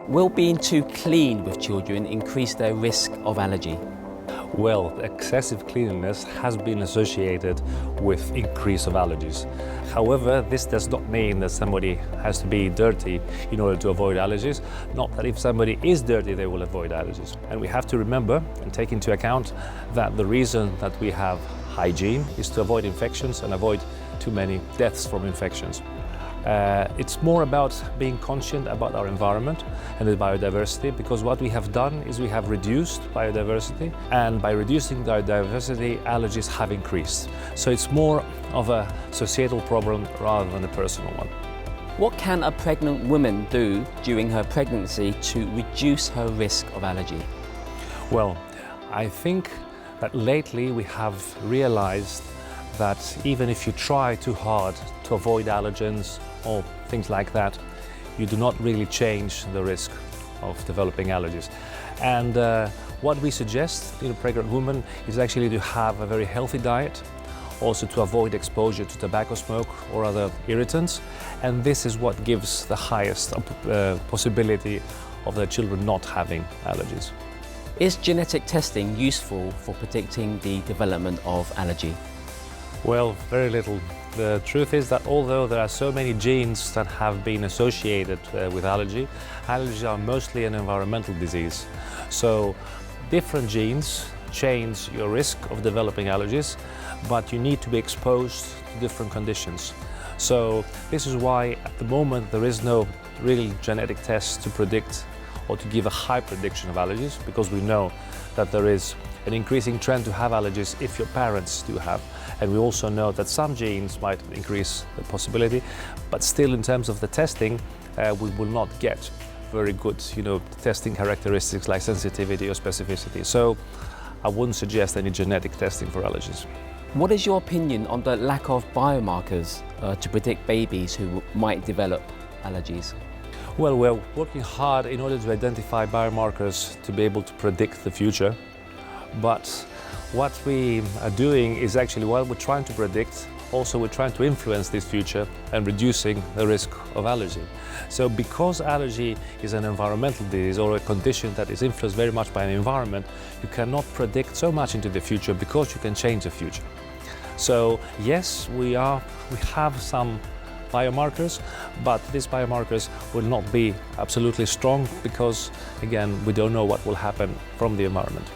Will being too clean with children increase their risk of allergy? Well, excessive cleanliness has been associated with increase of allergies. However, this does not mean that somebody has to be dirty in order to avoid allergies. Not that if somebody is dirty, they will avoid allergies. And we have to remember and take into account that the reason that we have hygiene is to avoid infections and avoid too many deaths from infections. It's more about being conscious about our environment and the biodiversity, because what we have done is we have reduced biodiversity, and by reducing biodiversity, allergies have increased. So it's more of a societal problem rather than a personal one. What can a pregnant woman do during her pregnancy to reduce her risk of allergy? Well, I think that lately we have realized that even if you try too hard to avoid allergens or things like that, you do not really change the risk of developing allergies. And what we suggest in a pregnant woman is actually to have a very healthy diet, also to avoid exposure to tobacco smoke or other irritants, and this is what gives the highest possibility of the children not having allergies. Is genetic testing useful for predicting the development of allergy? Well, very little. The truth is that although there are so many genes that have been associated with allergy, allergies are mostly an environmental disease. So different genes change your risk of developing allergies, but you need to be exposed to different conditions. So this is why at the moment there is no real genetic test to predict or to give a high prediction of allergies, because we know that there is an increasing trend to have allergies if your parents do have. And we also know that some genes might increase the possibility, but still in terms of the testing, we will not get very good, testing characteristics like sensitivity or specificity. So I wouldn't suggest any genetic testing for allergies. What is your opinion on the lack of biomarkers to predict babies who might develop allergies? Well, we're working hard in order to identify biomarkers to be able to predict the future. But what we are doing is actually, while we're trying to predict, also we're trying to influence this future and reducing the risk of allergy. So because allergy is an environmental disease or a condition that is influenced very much by the environment, you cannot predict so much into the future because you can change the future. So yes, we have some biomarkers, but these biomarkers will not be absolutely strong because, again, we don't know what will happen from the environment.